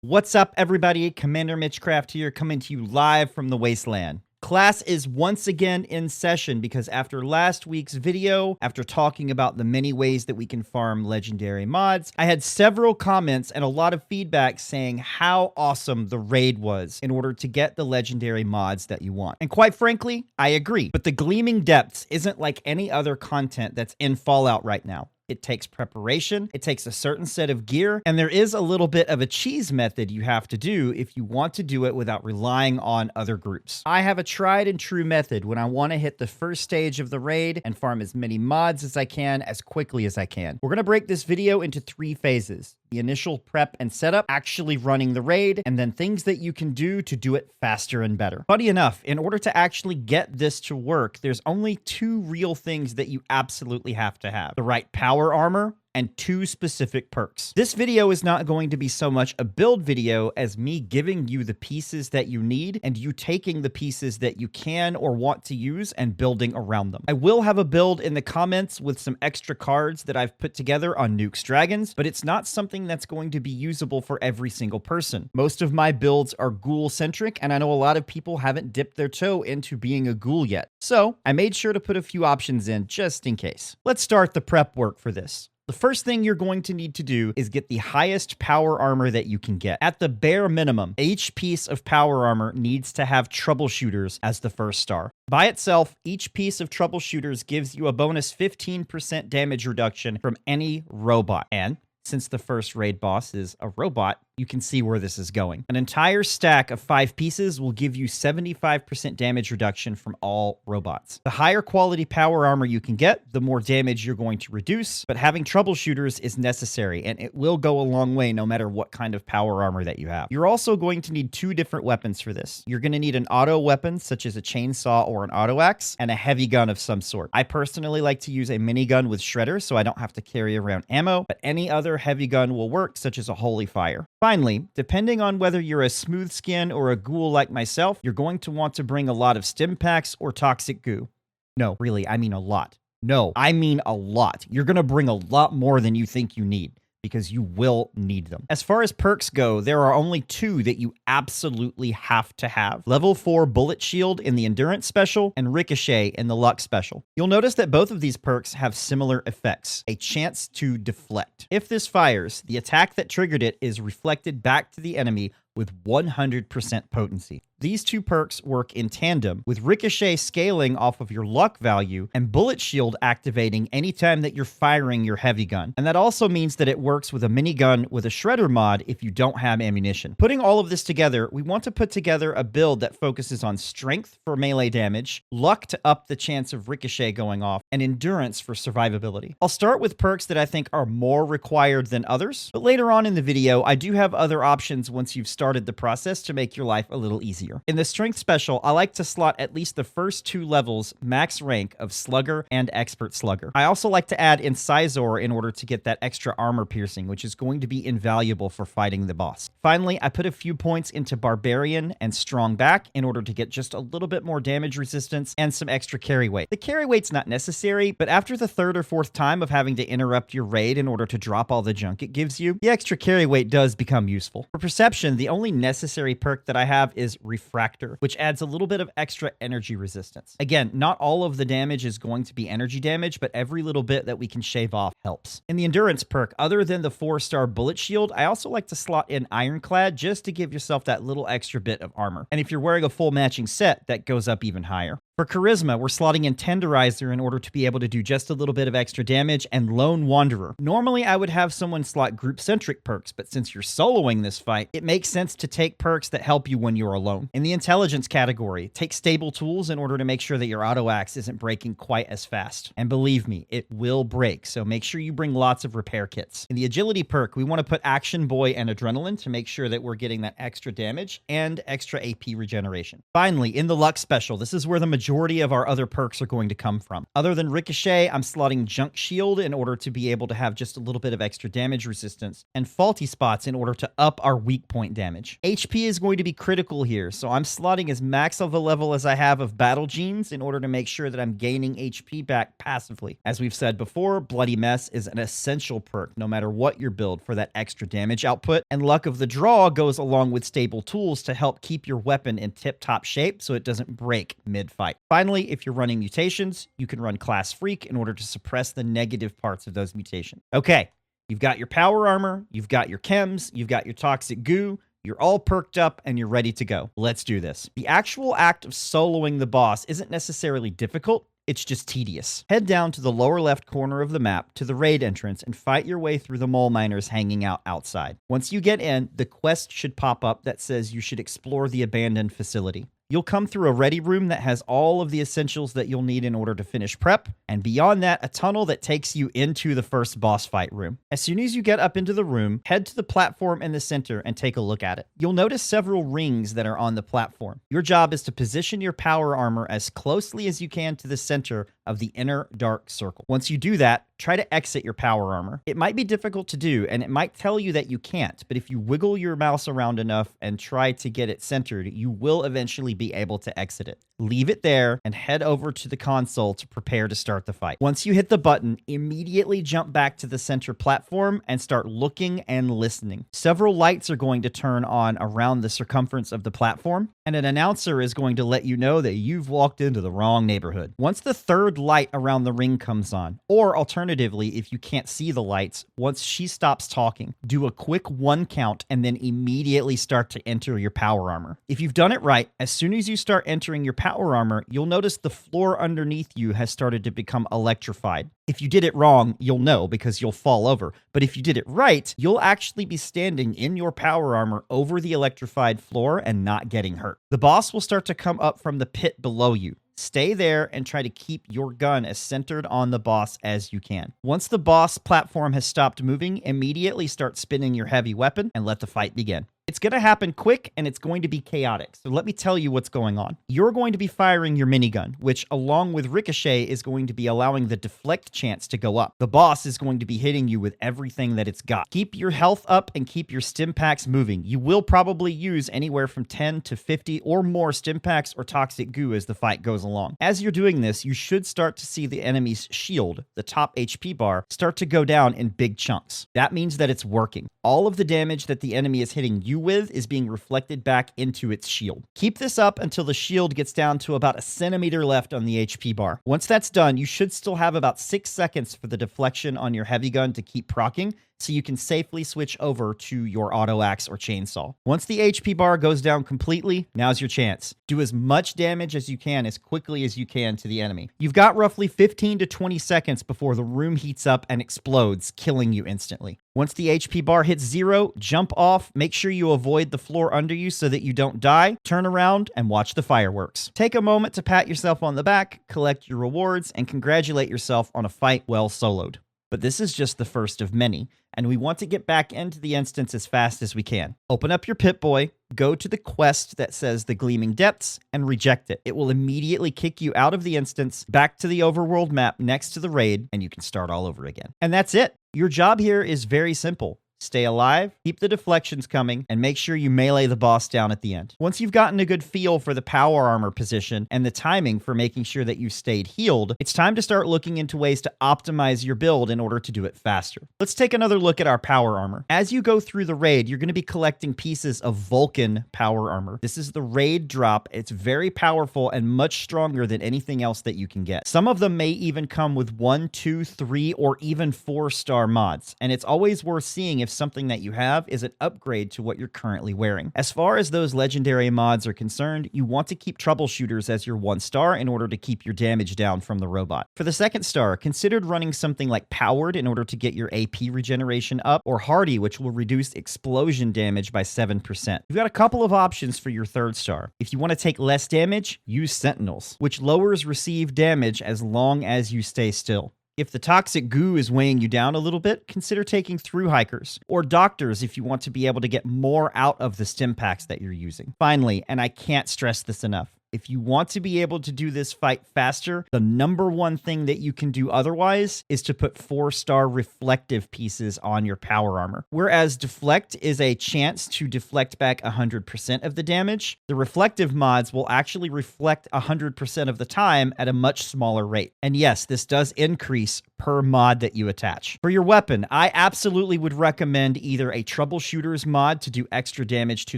What's up, everybody? Commander Mitchcraft here, coming to you live from the Wasteland. Class is once again in session because after last week's video, after talking about the many ways that we can farm legendary mods, I had several comments and a lot of feedback saying how awesome the raid was in order to get the legendary mods that you want. And quite frankly, I agree. But the Gleaming Depths isn't like any other content that's in Fallout right now. It takes preparation, it takes a certain set of gear, and there is a little bit of a cheese method you have to do if you want to do it without relying on other groups. I have a tried and true method when I want to hit the first stage of the raid and farm as many mods as I can as quickly as I can. We're going to break this video into 3 phases. The initial prep and setup, actually running the raid, and then things that you can do to do it faster and better. Funny enough, in order to actually get this to work, there's only 2 real things that you absolutely have to have. The right power armor and 2 specific perks. This video is not going to be so much a build video as me giving you the pieces that you need and you taking the pieces that you can or want to use and building around them. I will have a build in the comments with some extra cards that I've put together on Nukes Dragons, but it's not something that's going to be usable for every single person. Most of my builds are ghoul-centric, and I know a lot of people haven't dipped their toe into being a ghoul yet. So I made sure to put a few options in just in case. Let's start the prep work for this. The first thing you're going to need to do is get the highest power armor that you can get. At the bare minimum, each piece of power armor needs to have troubleshooters as the first star. By itself, each piece of troubleshooters gives you a bonus 15% damage reduction from any robot. And since the first raid boss is a robot, you can see where this is going. An entire stack of 5 pieces will give you 75% damage reduction from all robots. The higher quality power armor you can get, the more damage you're going to reduce, but having troubleshooters is necessary, and it will go a long way no matter what kind of power armor that you have. You're also going to need 2 different weapons for this. You're going to need an auto weapon, such as a chainsaw or an auto axe, and a heavy gun of some sort. I personally like to use a minigun with shredder, so I don't have to carry around ammo, but any other heavy gun will work, such as a holy fire. Finally, depending on whether you're a smooth skin or a ghoul like myself, you're going to want to bring a lot of stim packs or toxic goo. No, really, I mean a lot. No, I mean a lot. You're going to bring a lot more than you think you need, because you will need them. As far as perks go, there are only 2 that you absolutely have to have. Level 4 Bullet Shield in the Endurance Special and Ricochet in the Luck Special. You'll notice that both of these perks have similar effects, a chance to deflect. If this fires, the attack that triggered it is reflected back to the enemy with 100% potency. These 2 perks work in tandem, with Ricochet scaling off of your luck value and Bullet Shield activating anytime that you're firing your heavy gun. And that also means that it works with a minigun with a shredder mod if you don't have ammunition. Putting all of this together, we want to put together a build that focuses on strength for melee damage, luck to up the chance of Ricochet going off, and endurance for survivability. I'll start with perks that I think are more required than others, but later on in the video, I do have other options once you've started the process to make your life a little easier. In the Strength Special, I like to slot at least the first 2 levels max rank of Slugger and Expert Slugger. I also like to add Incisor in order to get that extra armor piercing, which is going to be invaluable for fighting the boss. Finally, I put a few points into Barbarian and Strong Back in order to get just a little bit more damage resistance and some extra carry weight. The carry weight's not necessary, but after the 3rd or 4th time of having to interrupt your raid in order to drop all the junk it gives you, the extra carry weight does become useful. For Perception, the only necessary perk that I have is Refractor, which adds a little bit of extra energy resistance. Again, not all of the damage is going to be energy damage, but every little bit that we can shave off helps. In the Endurance perk, other than the 4-star Bullet Shield, I also like to slot in Ironclad just to give yourself that little extra bit of armor. And if you're wearing a full matching set, that goes up even higher. For Charisma, we're slotting in Tenderizer in order to be able to do just a little bit of extra damage, and Lone Wanderer. Normally, I would have someone slot group-centric perks, but since you're soloing this fight, it makes sense to take perks that help you when you're alone. In the Intelligence category, take Stable Tools in order to make sure that your auto axe isn't breaking quite as fast. And believe me, it will break, so make sure you bring lots of repair kits. In the Agility perk, we want to put Action Boy and Adrenaline to make sure that we're getting that extra damage and extra AP regeneration. Finally, in the Luck Special, this is where the majority majority of our other perks are going to come from. Other than Ricochet, I'm slotting Junk Shield in order to be able to have just a little bit of extra damage resistance, and Faulty Spots in order to up our weak point damage. HP is going to be critical here, so I'm slotting as max of a level as I have of Battle Genes in order to make sure that I'm gaining HP back passively. As we've said before, Bloody Mess is an essential perk no matter what your build for that extra damage output, and Luck of the Draw goes along with Stable Tools to help keep your weapon in tip-top shape so it doesn't break mid-fight. Finally, if you're running mutations, you can run Class Freak in order to suppress the negative parts of those mutations. Okay, you've got your power armor, you've got your chems, you've got your toxic goo, you're all perked up and you're ready to go. Let's do this. The actual act of soloing the boss isn't necessarily difficult, it's just tedious. Head down to the lower left corner of the map to the raid entrance and fight your way through the mole miners hanging out outside. Once you get in, the quest should pop up that says you should explore the abandoned facility. You'll come through a ready room that has all of the essentials that you'll need in order to finish prep, and beyond that, a tunnel that takes you into the first boss fight room. As soon as you get up into the room, head to the platform in the center and take a look at it. You'll notice several rings that are on the platform. Your job is to position your power armor as closely as you can to the center of the inner dark circle. Once you do that, try to exit your power armor. It might be difficult to do, and it might tell you that you can't, but if you wiggle your mouse around enough and try to get it centered, you will eventually be able to exit it. Leave it there and head over to the console to prepare to start the fight. Once you hit the button, immediately jump back to the center platform and start looking and listening. Several lights are going to turn on around the circumference of the platform, and an announcer is going to let you know that you've walked into the wrong neighborhood. Once the third light around the ring comes on, or alternatively, if you can't see the lights, once she stops talking, do a quick 1 count and then immediately start to enter your power armor. If you've done it right, as soon as you start entering your power armor, you'll notice the floor underneath you has started to become electrified. If you did it wrong, you'll know because you'll fall over. But if you did it right, you'll actually be standing in your power armor over the electrified floor and not getting hurt. The boss will start to come up from the pit below you. Stay there and try to keep your gun as centered on the boss as you can. Once the boss platform has stopped moving, immediately start spinning your heavy weapon and let the fight begin. It's going to happen quick and it's going to be chaotic. So let me tell you what's going on. You're going to be firing your minigun, which along with Ricochet is going to be allowing the deflect chance to go up. The boss is going to be hitting you with everything that it's got. Keep your health up and keep your stim packs moving. You will probably use anywhere from 10 to 50 or more stim packs or toxic goo as the fight goes along. As you're doing this, you should start to see the enemy's shield, the top HP bar, start to go down in big chunks. That means that it's working. All of the damage that the enemy is hitting you with is being reflected back into its shield. Keep this up until the shield gets down to about a centimeter left on the HP bar. Once that's done, you should still have about 6 seconds for the deflection on your heavy gun to keep proccing, so you can safely switch over to your auto axe or chainsaw. Once the HP bar goes down completely, now's your chance. Do as much damage as you can as quickly as you can to the enemy. You've got roughly 15 to 20 seconds before the room heats up and explodes, killing you instantly. Once the HP bar hits 0, jump off, make sure you avoid the floor under you so that you don't die, turn around, and watch the fireworks. Take a moment to pat yourself on the back, collect your rewards, and congratulate yourself on a fight well soloed. But this is just the first of many, and we want to get back into the instance as fast as we can. Open up your Pip-Boy, go to the quest that says the Gleaming Depths, and reject it. It will immediately kick you out of the instance, back to the overworld map next to the raid, and you can start all over again. And that's it. Your job here is very simple. Stay alive, keep the deflections coming, and make sure you melee the boss down at the end. Once you've gotten a good feel for the power armor position and the timing for making sure that you stayed healed, it's time to start looking into ways to optimize your build in order to do it faster. Let's take another look at our power armor. As you go through the raid, you're going to be collecting pieces of Vulcan power armor. This is the raid drop. It's very powerful and much stronger than anything else that you can get. Some of them may even come with 1, 2, 3, or even 4-star mods, and it's always worth seeing if something that you have is an upgrade to what you're currently wearing. As far as those legendary mods are concerned, you want to keep troubleshooters as your 1-star in order to keep your damage down from the robot. For the 2nd star, consider running something like Powered in order to get your AP regeneration up, or Hardy, which will reduce explosion damage by 7%. You've got a couple of options for your 3rd star. If you want to take less damage, use Sentinels, which lowers received damage as long as you stay still. If the toxic goo is weighing you down a little bit, consider taking Through Hikers, or Doctors if you want to be able to get more out of the stim packs that you're using. Finally, and I can't stress this enough, If you want to be able to do this fight faster, the number one thing that you can do otherwise is to put 4-star reflective pieces on your power armor. Whereas deflect is a chance to deflect back 100% of the damage, the reflective mods will actually reflect 100% of the time at a much smaller rate. And yes, this does increase per mod that you attach. For your weapon, I absolutely would recommend either a troubleshooter's mod to do extra damage to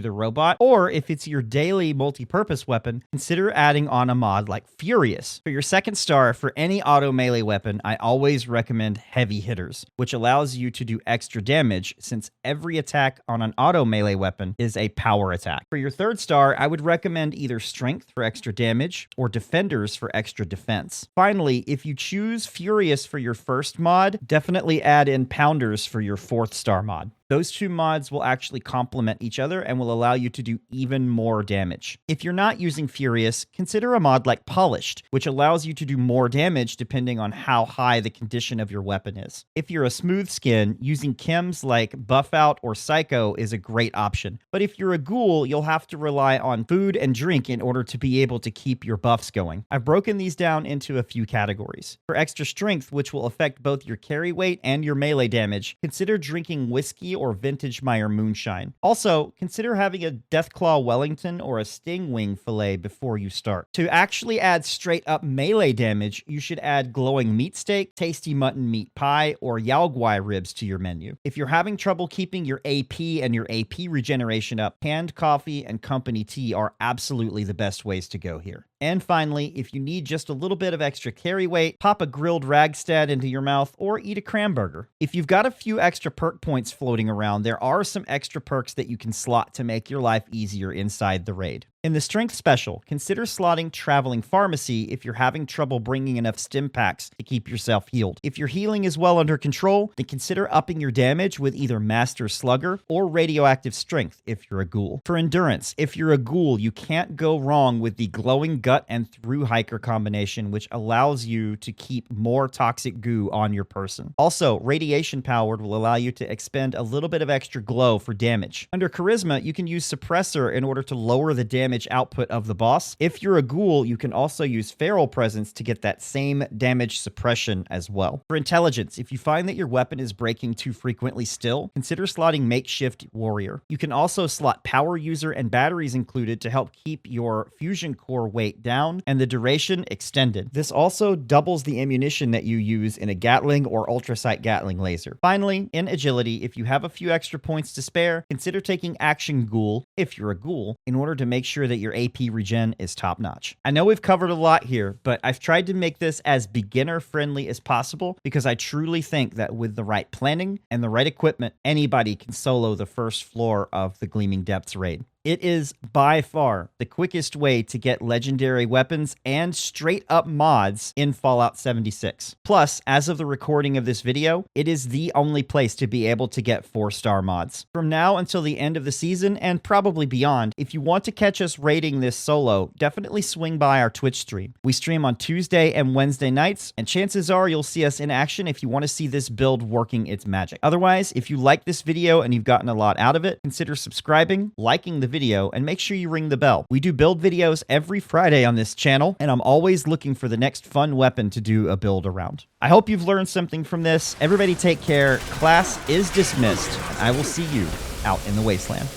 the robot, or if it's your daily multi-purpose weapon, consider adding on a mod like Furious. For your 2nd star, for any auto melee weapon, I always recommend Heavy Hitters, which allows you to do extra damage since every attack on an auto melee weapon is a power attack. For your 3rd star, I would recommend either Strength for extra damage or Defenders for extra defense. Finally, if you choose Furious for your 1st mod, definitely add in Pounders for your 4th star mod. Those 2 mods will actually complement each other and will allow you to do even more damage. If you're not using Furious, consider a mod like Polished, which allows you to do more damage depending on how high the condition of your weapon is. If you're a smooth skin, using chems like Buff Out or Psycho is a great option. But if you're a ghoul, you'll have to rely on food and drink in order to be able to keep your buffs going. I've broken these down into a few categories. For extra strength, which will affect both your carry weight and your melee damage, consider drinking whiskey or Vintage Meyer Moonshine. Also, consider having a Deathclaw Wellington or a Stingwing fillet before you start. To actually add straight up melee damage, you should add Glowing Meat Steak, Tasty Mutton Meat Pie, or Yaoguai ribs to your menu. If you're having trouble keeping your AP and your AP regeneration up, canned coffee and company tea are absolutely the best ways to go here. And finally, if you need just a little bit of extra carry weight, pop a grilled Ragstad into your mouth or eat a Cranburger. If you've got a few extra perk points floating around, there are some extra perks that you can slot to make your life easier inside the raid. In the Strength Special, consider slotting Traveling Pharmacy if you're having trouble bringing enough stim packs to keep yourself healed. If your healing is well under control, then consider upping your damage with either Master Slugger or Radioactive Strength if you're a ghoul. For Endurance, if you're a ghoul, you can't go wrong with the Glowing Gut and Through Hiker combination, which allows you to keep more toxic goo on your person. Also, Radiation Powered will allow you to expend a little bit of extra glow for damage. Under Charisma, you can use Suppressor in order to lower the damage output of the boss. If you're a ghoul, you can also use Feral Presence to get that same damage suppression as well. For Intelligence, if you find that your weapon is breaking too frequently still, consider slotting Makeshift Warrior. You can also slot Power User and batteries included to help keep your fusion core weight down and the duration extended. This also doubles the ammunition that you use in a Gatling or Ultrasight Gatling laser. Finally, in Agility, if you have a few extra points to spare, consider taking Action Ghoul, if you're a ghoul, in order to make sure that your AP regen is top-notch. I know we've covered a lot here, but I've tried to make this as beginner-friendly as possible because I truly think that with the right planning and the right equipment, anybody can solo the first floor of the Gleaming Depths raid. It is by far the quickest way to get legendary weapons and straight up mods in Fallout 76. Plus, as of the recording of this video, it is the only place to be able to get 4-star mods. From now until the end of the season, and probably beyond, if you want to catch us raiding this solo, definitely swing by our Twitch stream. We stream on Tuesday and Wednesday nights, and chances are you'll see us in action if you want to see this build working its magic. Otherwise, if you like this video and you've gotten a lot out of it, consider subscribing, liking the video, and make sure you ring the bell. We do build videos every Friday on this channel, and I'm always looking for the next fun weapon to do a build around. I hope you've learned something from this. Everybody take care. Class is dismissed, and I will see you out in the wasteland.